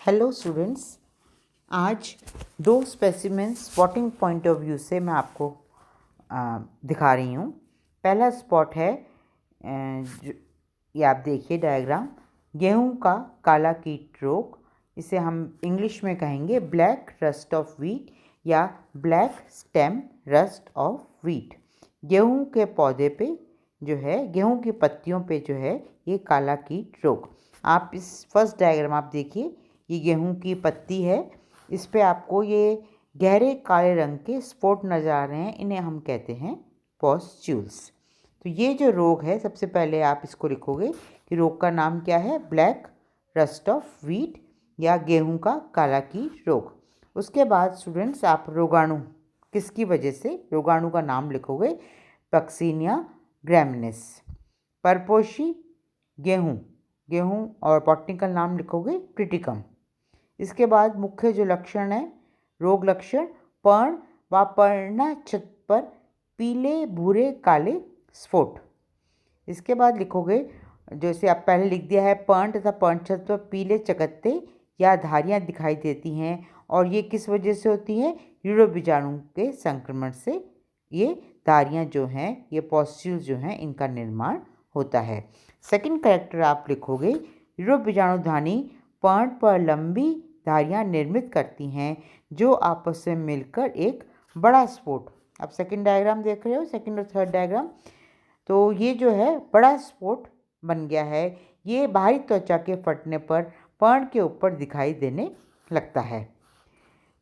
Hello students. आज दो specimen spotting point of view से मैं आपको दिखा रही हूँ। पहला स्पॉट है ये आप देखिए डायग्राम, गेहूं का काला कीट रोग। इसे हम इंग्लिश में कहेंगे ब्लैक रस्ट ऑफ व्हीट या black stem rust of wheat. गेहूं के पौधे पे जो है, गेहूं की पत्तियों पे जो है ये काला कीट रोग। आप इस फर्स्ट डायग्राम आप देखिए, ये गेहूं की पत्ती है, इस पे आपको ये गहरे काले रंग के स्पॉट नज़र आ रहे हैं, इन्हें हम कहते हैं पॉस्ट्यूल्स। तो ये जो रोग है, सबसे पहले आप इसको लिखोगे कि रोग का नाम क्या है, ब्लैक रस्ट ऑफ व्हीट या गेहूं का काला कीट रोग। उसके बाद स्टूडेंट्स आप रोगाणु, किसकी वजह से, रोगाणु का नाम लिखोगे पक्सीनिया ग्रैमिनेस। परपोषी गेहूं, गेहूं और बॉटनिकल नाम लिखोगे ट्रिटिकम। इसके बाद मुख्य जो लक्षण है, रोग लक्षण, पर्ण व पर्णछद पर पीले भूरे काले स्फोट। इसके बाद लिखोगे, जैसे आप पहले लिख दिया है, पर्ण तथा पर्णछद पर पीले चकत्ते या धारियां दिखाई देती हैं, और ये किस वजह से होती हैं, यूरो बीजाणु के संक्रमण से ये धारियां जो हैं, ये पॉस्ट्यूल्स जो हैं, इनका निर्माण होता है। सेकंड कैरेक्टर आप लिखोगे, यूरो बीजाणुधानी पर्ण पर लंबी धारियां निर्मित करती हैं जो आपस में मिलकर एक बड़ा स्फोट। आप सेकंड डायग्राम देख रहे हो, सेकंड और थर्ड डायग्राम। तो ये जो है बड़ा स्फोट बन गया है, ये बाहरी त्वचा के फटने पर पर्ण के ऊपर दिखाई देने लगता है।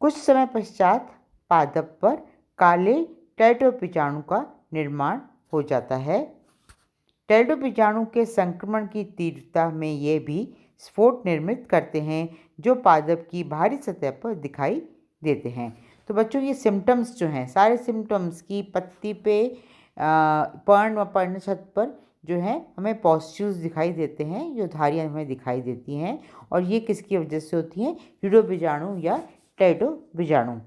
कुछ समय पश्चात पादप पर काले टेट्रोबीजाणु का निर्माण हो जाता है। टेट्रोबीजाणु के संक्रमण की तीव्रता में ये भी स्फोट निर्मित करते हैं जो पादप की बाहरी सतह पर दिखाई देते हैं। तो बच्चों, ये सिम्टम्स जो हैं, सारे सिम्टम्स की पत्ती पे पर्ण व पर्णछद पर जो है हमें पॉस्ट्यूल्स दिखाई देते हैं, जो धारियाँ हमें दिखाई देती हैं, और ये किसकी वजह से होती हैं, यूरो बीजाणु या टेट्रोबीजाणु।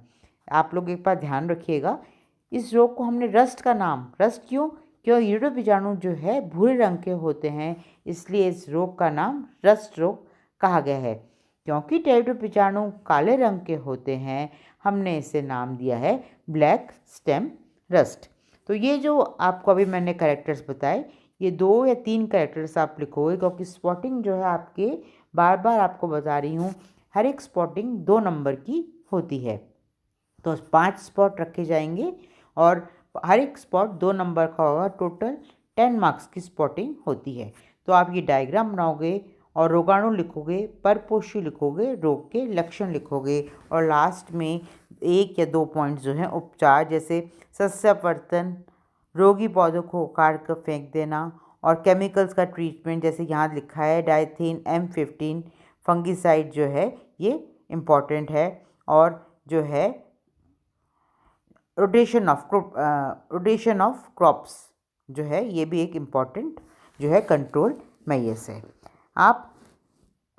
आप लोग एक बार ध्यान रखिएगा, इस रोग को हमने रस्ट का नाम, रस्ट क्यों यूरो बीजाणु जो है भूरे रंग के होते हैं, इसलिए इस रोग का नाम रस्ट रोग कहा गया है। क्योंकि टेट्रोबीजाणु काले रंग के होते हैं, हमने इसे नाम दिया है ब्लैक स्टेम रस्ट। तो ये जो आपको अभी मैंने कैरेक्टर्स बताए, ये 2 या 3 कैरेक्टर्स आप लिखोगे, क्योंकि स्पॉटिंग जो है आपके, बार बार आपको बता रही हूँ, हर एक स्पॉटिंग 2 नंबर की होती है। तो 5 स्पॉट रखे जाएंगे और हर एक स्पॉट 2 नंबर का होगा, टोटल 10 मार्क्स की स्पॉटिंग होती है। तो आप ये डायग्राम बनाओगे और रोगाणु लिखोगे, परपोषी लिखोगे, रोग के लक्षण लिखोगे, और लास्ट में 1 या 2 पॉइंट्स जो हैं उपचार, जैसे सस्यावर्तन, रोगी पौधों को उखाड़ कर फेंक देना, और केमिकल्स का ट्रीटमेंट, जैसे यहाँ लिखा है डाइथेन M15 फंगिसाइड जो है ये इम्पॉर्टेंट है, और जो है रोटेशन ऑफ क्रॉप्स जो है ये भी एक इम्पॉर्टेंट जो है कंट्रोल मेजर्स है। आप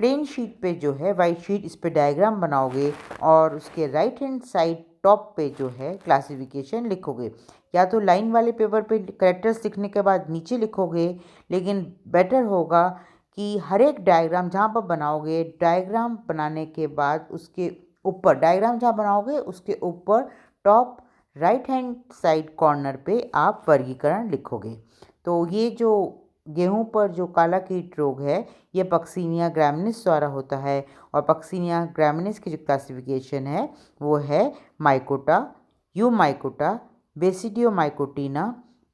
प्लेन शीट पे जो है, वाइट शीट, इस पे डायग्राम बनाओगे और उसके राइट हैंड साइड टॉप पे जो है क्लासिफिकेशन लिखोगे। या तो लाइन वाले पेपर पे कैरेक्टर्स लिखने के बाद नीचे लिखोगे, लेकिन बेटर होगा कि हर एक डायग्राम जहाँ पर बनाओगे, डायग्राम बनाने के बाद उसके ऊपर, डायग्राम जहाँ बनाओगे उसके ऊपर top right hand side corner पे आप वर्गीकरण लिखोगे। तो ये जो गेहूं पर जो काला कीट रोग है, ये पक्सीनिया ग्रैमिनिस द्वारा होता है, और पक्सीनिया ग्रैमिनिस की जो क्लासिफिकेशन है वो है माइकोटा, यूमाइकोटा, बेसिडियोमाइकोटिना,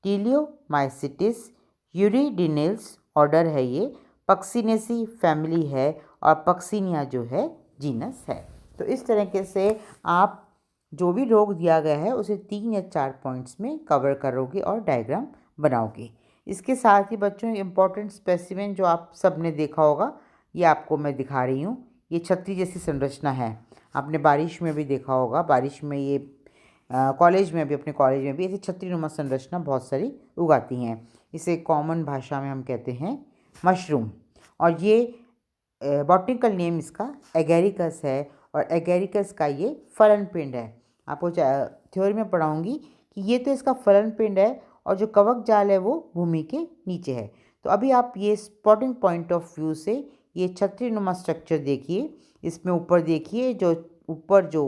टीलियोमाइसिटिस, यूरिडिनेल्स ऑर्डर है ये, पक्सीनेसी फैमिली है, और पक्सीनिया जो है जीनस है। तो इस तरीके से आप जो भी रोग दिया गया है उसे 3 या 4 पॉइंट्स में कवर करोगे और डायग्राम बनाओगे। इसके साथ ही बच्चों, इम्पॉर्टेंट स्पेसिमेन जो आप सब ने देखा होगा, ये आपको मैं दिखा रही हूँ। ये छतरी जैसी संरचना है, आपने बारिश में भी देखा होगा, बारिश में ये कॉलेज में भी, अपने कॉलेज में भी ऐसी छतरी नुमा संरचना बहुत सारी उगाती हैं। इसे कॉमन भाषा में हम कहते हैं मशरूम, और ये बॉटनिकल नेम इसका एगेरिकस है, और एगेरिकस का ये फलन पिंड है। आपको थ्योरी में पढ़ाऊंगी कि ये तो इसका फलन पिंड है, और जो कवक जाल है वो भूमि के नीचे है। तो अभी आप ये स्पॉटिंग पॉइंट ऑफ व्यू से ये छतरीनुमा स्ट्रक्चर देखिए, इसमें ऊपर देखिए जो ऊपर जो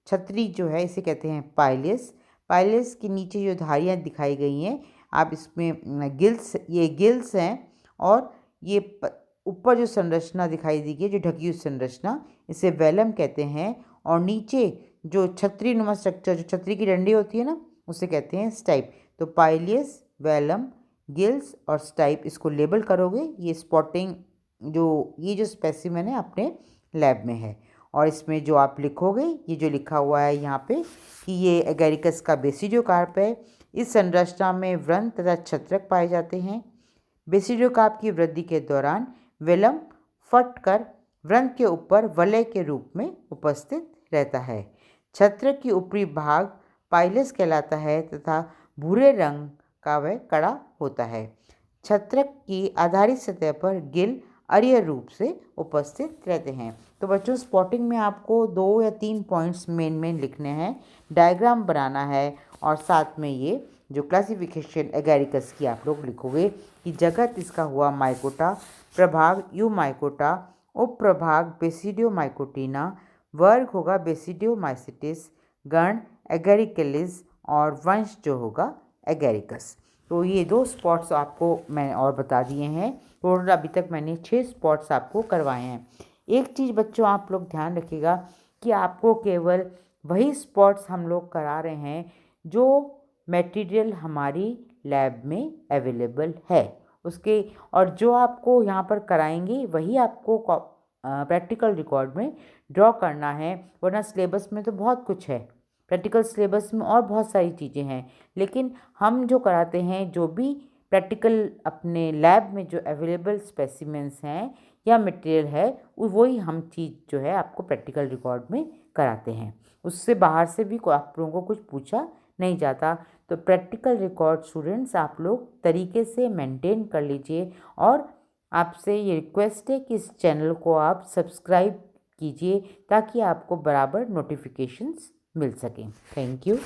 छतरी जो है इसे कहते हैं पाइलस। पाइलस के नीचे जो धारियाँ दिखाई गई हैं, आप इसमें गिल्स हैं, और ये ऊपर जो संरचना दिखाई दी गई जो ढकी हुई संरचना, इसे वेलम कहते हैं। और नीचे जो छतरीनुमा स्ट्रक्चर, जो छतरी की डंडी होती है ना, उसे कहते हैं स्टाइप। तो पाइलियस, वेलम, गिल्स और स्टाइप, इसको लेबल करोगे। ये स्पॉटिंग ये जो स्पेसिमेन है अपने लैब में है। और इसमें जो आप लिखोगे, ये जो लिखा हुआ है यहाँ पे कि ये एगेरिकस का बेसिडियोकार्प है। इस संरचना में व्रण तथा छत्रक पाए जाते हैं। बेसिडियोकार्प की वृद्धि के दौरान वेलम फटकर व्रण के ऊपर वलय के रूप में उपस्थित रहता है। छत्रक की ऊपरी भाग पाइलस कहलाता है तथा भूरे रंग का वह कड़ा होता है। छत्रक की आधारित सतह पर गिल अरिय रूप से उपस्थित रहते हैं। तो बच्चों, स्पॉटिंग में आपको 2 या 3 पॉइंट्स मेन लिखने हैं, डायग्राम बनाना है, और साथ में ये जो क्लासिफिकेशन एगेरिकस की आप लोग लिखोगे कि जगत इसका हुआ माइकोटा, प्रभाग यूमाइकोटा, उपप्रभाग बेसिडियोमाइकोटिना, वर्ग होगा बेसिडियोमाइसिटिस, गण एगेरिकलिस और वंश जो होगा एगेरिकस। तो ये 2 स्पॉट्स आपको मैंने और बता दिए हैं। टोटल अभी तक मैंने 6 स्पॉट्स आपको करवाए हैं। एक चीज़ बच्चों आप लोग ध्यान रखिएगा कि आपको केवल वही स्पॉट्स हम लोग करा रहे हैं जो मटेरियल हमारी लैब में अवेलेबल है उसके, और जो आपको यहाँ पर कराएंगे वही आपको प्रैक्टिकल रिकॉर्ड में ड्रॉ करना है। वरना सिलेबस में तो बहुत कुछ है, प्रैक्टिकल सिलेबस में और बहुत सारी चीज़ें हैं, लेकिन हम जो कराते हैं, जो भी प्रैक्टिकल अपने लैब में जो अवेलेबल स्पेसिमेंस हैं या मटेरियल है, वही हम चीज़ जो है आपको प्रैक्टिकल रिकॉर्ड में कराते हैं। उससे बाहर से भी आप लोगों को कुछ पूछा नहीं जाता। तो प्रैक्टिकल रिकॉर्ड स्टूडेंट्स आप लोग तरीके से मेंटेन कर लीजिए, और आपसे ये रिक्वेस्ट है कि इस चैनल को आप सब्सक्राइब कीजिए ताकि आपको बराबर नोटिफिकेशंस मिल सकें। Thank you.